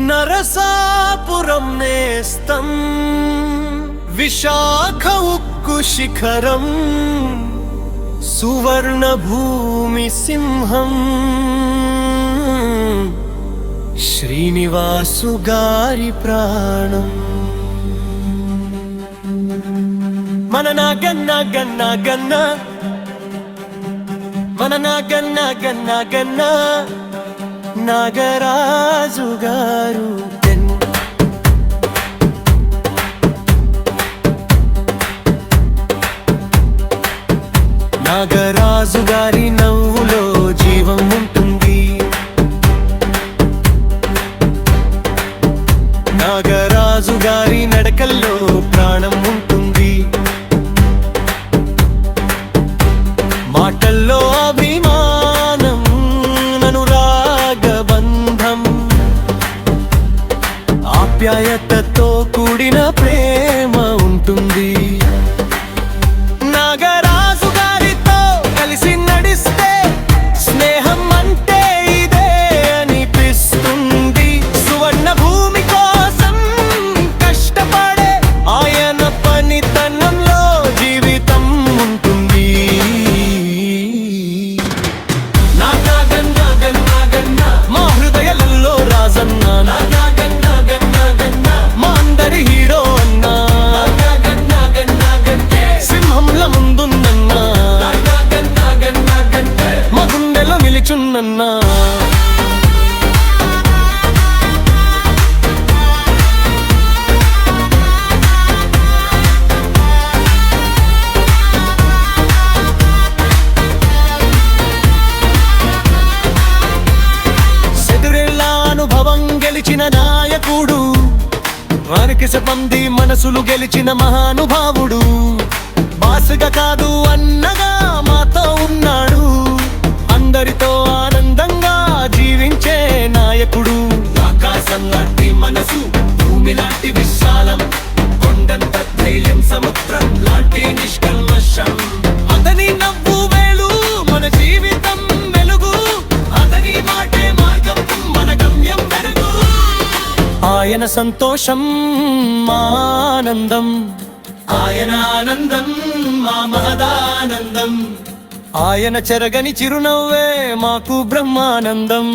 నరసాపురం నేస్తం విశాఖ ఉక్కు శిఖరం సువర్ణ భూమి సింహం శ్రీనివాసు గారి ప్రాణం మన నాగన్న గన్న గన్న మన నాగన్న గన్న గన్న నాగరాజు గారు నాగరాజు గారి నవ్వులో జీవం ఉంటుంది. నాగరాజు గారి నడకల్లో ప్రాణం ఉంటుంది. మాటల్లో అభిమానం, అనురాగబంధం, ఆప్యాయతతో కూడిన ప్రేమ ఉంటుంది. నాగరాజు గారితో కలిసి నడిస్తే స్నేహం అంటే ఇదే అనిపిస్తుంది. సువర్ణ భూమి కోసం కష్టపడే ఆయన పనితనంలో జీవితం ఉంటుంది. మా హృదయాలలో రాజన్న, మా అందరి హీరో అన్నా, సింహంల ముందుందన్నా, మా గుండెలో నిలిచున్నన్నా. అనుభవం గెలిచిన నాయకుడు, వారికిస పంది మనసులు గెలిచిన మహానుభావుడు. బాసుగా కాదు అన్నగా మాతో ఉన్నాడు. అందరితో ఆనందంగా జీవించే నాయకుడు. ఆకాశం లాంటి మనసు, భూమి లాంటి విశాలం, కొండంత ధైర్యం, సముద్రం లాంటి నిష్కల్మషం. అతని నవ్వు వేలు మన జీవితం వెలుగు. అతని మాటే మార్గం, మన గమ్యం వెలుగు. ఆయన సంతోషం మా ఆనందం, ఆయన ఆనందం మా మహదానందం. ఆయన చెరగని చిరునవ్వే మాకు బ్రహ్మానందం.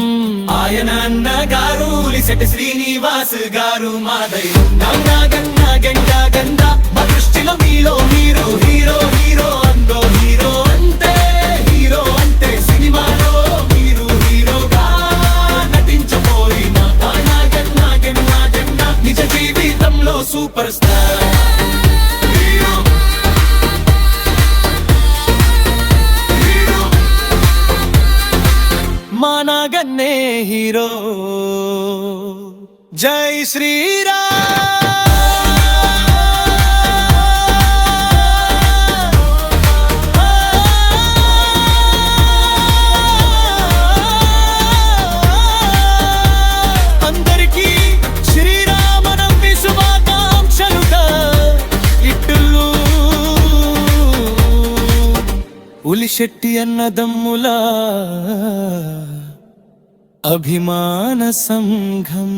ఆయన అన్న గారు లిసెట్ శ్రీనివాస్ గారు మా దైవం. నాగన్న గంట గంట మా దృష్టిలో మీలో మీరు హీరో హీరో అందో హీరో అంతే. హీరో అంటే సినిమాలో మీరు హీరోగా నటించబోయిన నాగన్న గన్న గన్న నిజ జీవితంలో సూపర్ స్టార్. మా నాగన్నే హీరో. జై శ్రీరామ్. అందరికీ శ్రీరామనవమి శుభాకాంక్షలుగా ఇట్టులు ఉలిశెట్టి అన్నదమ్ములా అభిమాన సంఘం.